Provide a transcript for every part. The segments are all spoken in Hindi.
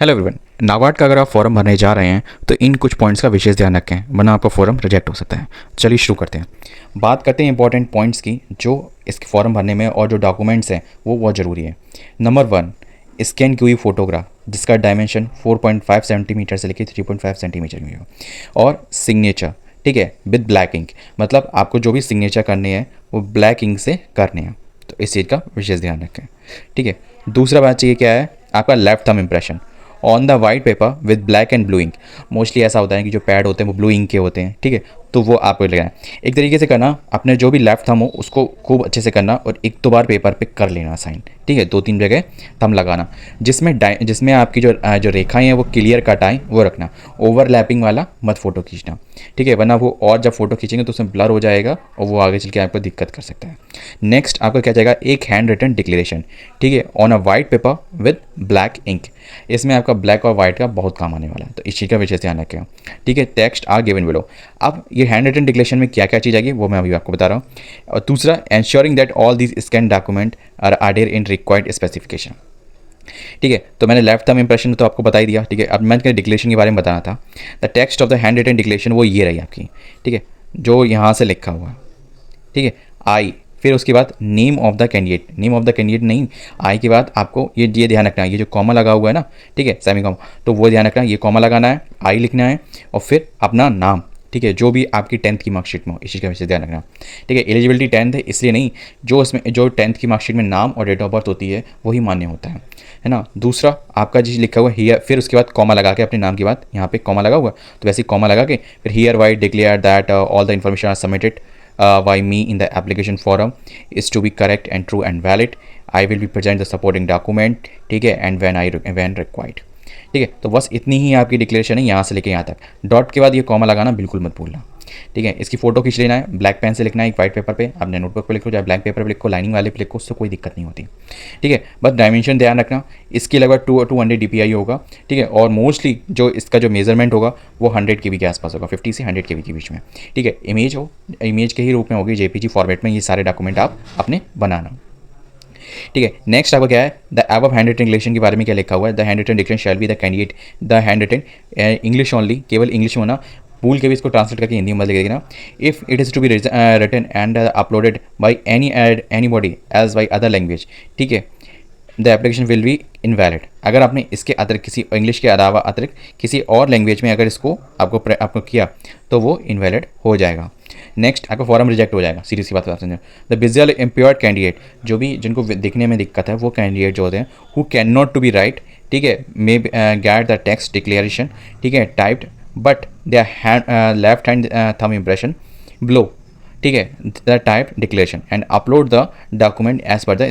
Hello everyone. नाबार्ड का अगर आप फॉर्म भरने जा रहे हैं तो इन कुछ पॉइंट्स का विशेष ध्यान रखें, वरना आपका फॉर्म रिजेक्ट हो सकता है। चलिए शुरू करते हैं। बात करते हैं इंपॉर्टेंट पॉइंट्स की जो इसके फॉर्म भरने में और जो डॉक्यूमेंट्स हैं वो बहुत ज़रूरी है। नंबर 1, स्कैन की हुई फोटोग्राफ जिसका डायमेंशन 4.5 सेंटीमीटर से लेकर 3.5 सेंटीमीटर में हो, और सिग्नेचर, ठीक है, विद ब्लैक इंक। मतलब आपको जो भी सिग्नेचर करने हैं वो ब्लैक इंक से करने हैं, तो इस चीज़ का विशेष ध्यान रखें। ठीक है, दूसरा बात चाहिए क्या है, आपका left thumb impression on the white paper with black and blue ink. Mostly ऐसा होता है कि जो पैड होते हैं वो ब्लू इंक के होते हैं, ठीक है, तो वो आपको लगाना है। एक तरीके से करना, अपने जो भी लेफ्ट थंब हो उसको खूब अच्छे से करना और एक दो बार पेपर पे कर लेना साइन, ठीक है, 2-3 जगह थंब लगाना, जिसमें आपकी जो रेखाएं हैं वो क्लियर कट आए वो रखना। ओवरलैपिंग वाला मत फोटो खींचना, ठीक है, वरना वो और जब फोटो खींचेंगे तो उसमें ब्लर हो जाएगा और वो आगे चल के आपको दिक्कत कर सकता है। नेक्स्ट आपका क्या जाएगा, एक हैंड रिटन डिक्लेरेशन, ठीक है, on a white paper with black ink. इसमें आपका ब्लैक और वाइट का बहुत काम आने वाला है, तो इस चीज़ का विशेष ध्यान रखें। ठीक है, टेक्स्ट आर गिवन बिलो। अब ये हैंड रिटन डिक्लेरेशन में क्या क्या चीज़ आएगी वो मैं अभी आपको बता रहा हूँ। और दूसरा, ensuring that all these scan document are added in required specification. ठीक है, तो मैंने लेफ्ट थंब इंप्रेशन तो आपको बता ही दिया। ठीक है, अब मैंने डिक्लेरेशन के बारे में बताना था। The text of the handwritten declaration वो ये रही आपकी, ठीक है, जो यहाँ से लिखा हुआ है, ठीक है, आई, फिर उसके बाद name of the candidate, name of the candidate नहीं, आई के बाद आपको ये ध्यान रखना है, ये जो कॉमा लगा हुआ है ना, ठीक है, सेमी कॉमा, तो वो ध्यान रखना है, ये कॉमा लगाना है, आई लिखना है और फिर अपना नाम, ठीक है, जो भी आपकी 10th की मार्कशीट में हो, इस चीज़ का विशेष ध्यान रखना। ठीक है, एलिजिबिलिटी 10th है इसलिए नहीं, जो इसमें जो 10th की मार्कशीट में नाम और डेट ऑफ बर्थ होती है वही मान्य होता है ना। दूसरा आपका चीज़ लिखा हुआ हियर, फिर उसके बाद कॉमा लगा के अपने नाम के बाद यहाँ पे कॉमा लगा हुआ, तो वैसे ही कॉमा लगा के फिर hereby declare that all the information are submitted by me in the application forum is to be correct and true and valid. I will be present the supporting document, ठीक है, and when required। ठीक है, तो बस इतनी ही आपकी डिक्लेरेशन है यहाँ से लेके यहाँ तक। डॉट के बाद ये कॉमा लगाना बिल्कुल मत भूलना। ठीक है, इसकी फोटो खींच लेना है, ब्लैक पेन से लिखना है एक वाइट पेपर पे, अपने नोटबुक पे लिखो, चाहे ब्लैक पेपर पे लिखो, लाइनिंग वाले पे लिखो, उससे कोई दिक्कत नहीं होती। ठीक है, बस डायमेंशन ध्यान रखना, इसके लगभग 200 DPI होगा। ठीक है, और मोस्टली जो इसका जो मेजरमेंट होगा वो 100 KB के आसपास होगा, 50 से 100 KB के बीच में। ठीक है, इमेज के ही रूप में होगी, JPG फॉर्मेट में ये सारे डॉक्यूमेंट आप अपने बनाना। ठीक है, नेक्स्ट आपका क्या है, the above handwritten declaration के बारे में क्या लिखा हुआ है, the handwritten declaration shall be the candidate the handwritten English only, केवल इंग्लिश में होना, भूल के भी इसको ट्रांसलेट करके हिंदी में लिख देना। If it is to be written and uploaded by anybody as by other language, ठीक है, the application will be invalid. अगर आपने इसके अतिरिक्त किसी इंग्लिश के अलावा अतिरिक्त किसी और लैंग्वेज में अगर इसको आपको किया तो वो इनवैलिड हो जाएगा। नेक्स्ट आपका फॉर्म रिजेक्ट हो जाएगा, सीधी सी बात आप समझें। द विजुअल इम्प्योर्ड कैंडिडेट, जो भी जिनको दिखने में दिक्कत है वो कैंडिडेट जो होते हैं who can not to be write, ठीक है, may get the text declaration, ठीक है, typed but the left hand thumb impression below, ठीक है, the type declaration and upload the document as per the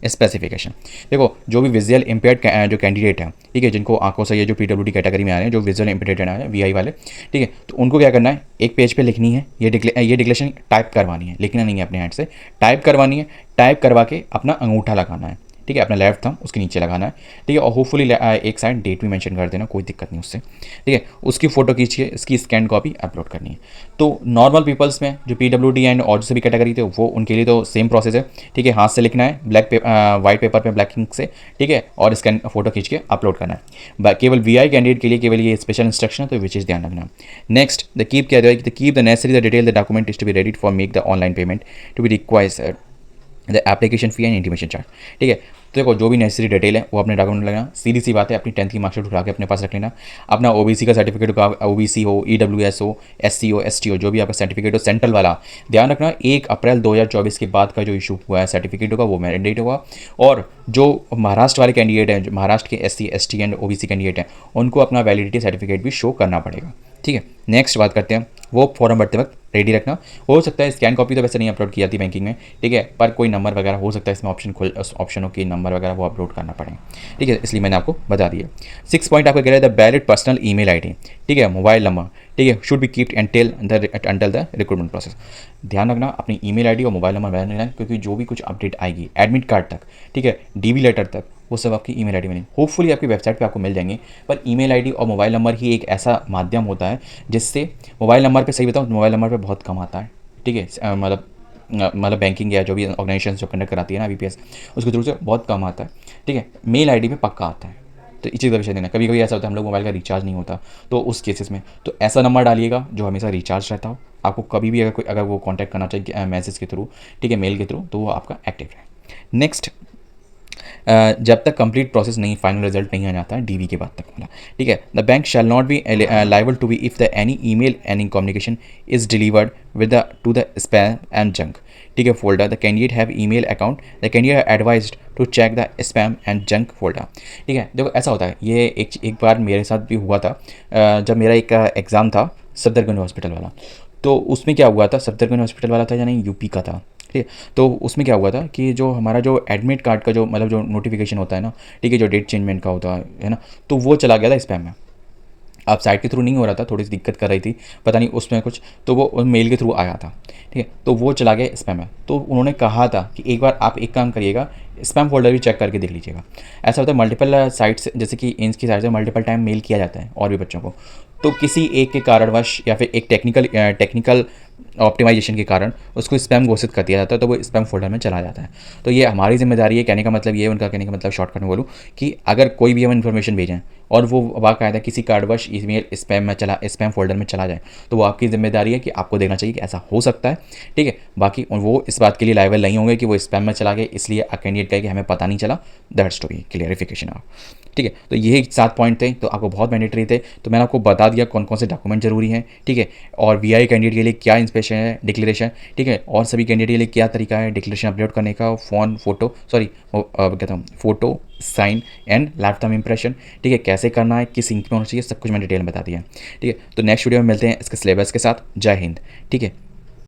specification. देखो, जो भी विजुअल इम्पेयर्ड जो कैंडिडेट हैं, ठीक है, जिनको आंखों से ये जो PWD कैटेगरी में आ रहे हैं, जो विजुअल इम्पेयर्ड है VI वाले, ठीक है, तो उनको क्या करना है, एक पेज पे लिखनी है ये डिक्लेरेशन, टाइप करवानी है, लिखना नहीं है अपने हैंड से, टाइप करवानी है, टाइप करवा के अपना अंगूठा लगाना है, ठीक है, अपना लेफ्ट थंब उसके नीचे लगाना है, ठीक है, और होपफुली एक साइड डेट भी मेंशन कर देना, कोई दिक्कत नहीं उससे। ठीक है, उसकी फोटो खींचिए, इसकी स्कैन कॉपी अपलोड करनी है। तो नॉर्मल पीपल्स में जो PWD एंड और जो भी कैटेगरी थे वो उनके लिए तो सेम प्रोसेस है। ठीक है, हाथ से लिखना है वाइट पेपर पे ब्लैक इंक से, ठीक है, और स्कैन फोटो खींच के अपलोड करना है। केवल VI कैंडिडेट के लिए केवल ये स्पेशल इंस्ट्रक्शन है, तो ये चीज़ ध्यान रखना। नेक्स्ट, द कीप क्या the keep the necessary the detail the document is to be ready for make the online payment to be requires the application fee and intimation charge. ठीक है, तो देखो जो भी नेसेसरी डिटेल है वो अपने डॉक्यूमेंट लगना, सीधी सी बात है, अपनी 10th की मार्कशीट उठा के अपने पास रख लेना, अपना OBC का सर्टिफिकेट का, OBC हो, EWS हो, SC हो, ST हो, जो भी आपका सर्टिफिकेट हो सेंट्रल वाला, ध्यान रखना 1 अप्रैल 2024 के बाद का जो इशू हुआ है सर्टिफिकेट होगा वो मैंडेट होगा। और जो महाराष्ट्र वाले कैंडिडेट हैं, जो महाराष्ट्र के SC ST and OBC candidate हैं, उनको अपना वैलिडिटी सर्टिफिकेट भी शो करना पड़ेगा। ठीक है, नेक्स्ट बात करते हैं, वो फॉर्म भरते वक्त रेडी रखना। हो सकता है स्कैन कॉपी तो वैसे नहीं अपलोड की जाती बैंकिंग में, ठीक है, पर कोई नंबर वगैरह हो सकता है इसमें ऑप्शनों के नंबर वगैरह वो अपलोड करना पड़े, ठीक है, इसलिए मैंने आपको बता दिया। 6 पॉइंट आपका कह रहा है the valid personal email ID, ठीक है, मोबाइल नंबर, ठीक है, should be keeped until the recruitment process. ध्यान रखना अपनी ईमेल ID और मोबाइल नंबर बैन रखना, क्योंकि जो भी कुछ अपडेट आएगी एडमिट कार्ड तक, ठीक है, DV लेटर तक, वो सब आपकी ईमेल ID में नहीं, होपफुली आपकी वेबसाइट पे आपको मिल जाएंगे, पर ईमेल ID और मोबाइल नंबर ही एक ऐसा माध्यम होता है जिससे मोबाइल नंबर पे, सही बताऊँ मोबाइल नंबर पे बहुत कम आता है, ठीक है, मतलब बैंकिंग या जो भी ऑर्गेनाइजेशन जो कंडक्ट कराती है ना IBPS, उसके थ्रू से बहुत कम आता है। ठीक है, मेल ID पे पक्का आता है। तो इस चीज़ का विषय देना। कभी कभी ऐसा होता है हम लोग मोबाइल का रिचार्ज नहीं होता, तो उस केसेस में तो ऐसा नंबर डालिएगा जो हमेशा रिचार्ज रहता हो। आपको कभी भी अगर वो कॉन्टैक्ट करना चाहिए मैसेज के थ्रू, ठीक है, मेल के थ्रू, तो वो आपका एक्टिव रहे। नेक्स्ट, जब तक कंप्लीट प्रोसेस नहीं, फाइनल रिजल्ट नहीं आ जाता है डीवी के बाद तक वाला, ठीक है। The bank shall not be liable to be if the any email any communication is delivered with the to the spam and junk, ठीक है, folder. The candidate have email account, the candidate advised to check the spam and junk folder, ठीक है। देखो ऐसा होता है, ये एक बार मेरे साथ भी हुआ था। जब मेरा एक एग्ज़ाम था सफदरगंज हॉस्पिटल वाला, तो उसमें क्या हुआ था, सफदरगंज हॉस्पिटल वाला था यानी यूपी का था, ठीक है। तो उसमें क्या हुआ था कि जो हमारा जो एडमिट कार्ड का जो मतलब जो नोटिफिकेशन होता है ना, ठीक है, जो डेट चेंजमेंट का होता है ना, तो वो चला गया था स्पैम में। आप साइट के थ्रू नहीं हो रहा था, थोड़ी सी दिक्कत कर रही थी, पता नहीं उसमें कुछ, तो वो मेल के थ्रू आया था, ठीक है। तो वो चला गया स्पैम में। तो उन्होंने कहा था कि एक बार आप एक काम करिएगा, स्पैम फोल्डर भी चेक करके देख लीजिएगा। ऐसा होता है मल्टीपल साइट्स, जैसे कि एम्स की साइट से मल्टीपल टाइम मेल किया जाता है और भी बच्चों को, तो किसी एक के कारणवश या फिर एक टेक्निकल ऑप्टिमाइजेशन के कारण उसको स्पैम घोषित कर दिया जाता है, तो वो स्पैम फोल्डर में चला जाता है। तो ये हमारी जिम्मेदारी है, कहने का मतलब ये है, उनका कहने का मतलब शॉर्टकट में बोलूँ कि अगर कोई भी हम इन्फॉर्मेशन भेजें और वो बाकायदा किसी कारणवश ईमेल स्पैम फोल्डर में चला जाए, तो वो आपकी जिम्मेदारी है कि आपको देखना चाहिए कि ऐसा हो सकता है, ठीक है। बाकी वो इस बात के लिए लायबल नहीं होंगे कि वो स्पैम में चला गया इसलिए कैंडिडेट कहे कि हमें पता नहीं चला, दैट स्टोरी क्लियरिफिकेशन ऑफ, ठीक है। तो यही 7 पॉइंट थे, तो आपको बहुत मैंडेटरी थे, तो मैंने आपको बता दिया कौन कौन से डॉक्यूमेंट जरूरी हैं, ठीक है, और वीआई कैंडिडेट के लिए क्या इंस्पेक्शन है, डिक्लेरेशन, ठीक है, और सभी कैंडिडेट के लिए क्या तरीका है डिक्लेरेशन अपलोड करने का, कहता हूँ photo, sign and lifetime impression, ठीक है, कैसे करना है, किस इंक में होना चाहिए, सब कुछ मैंने डिटेल में बता दिया, ठीक है। तो नेक्स्ट वीडियो में मिलते हैं इसके सिलेबस के साथ। जय हिंद, ठीक है।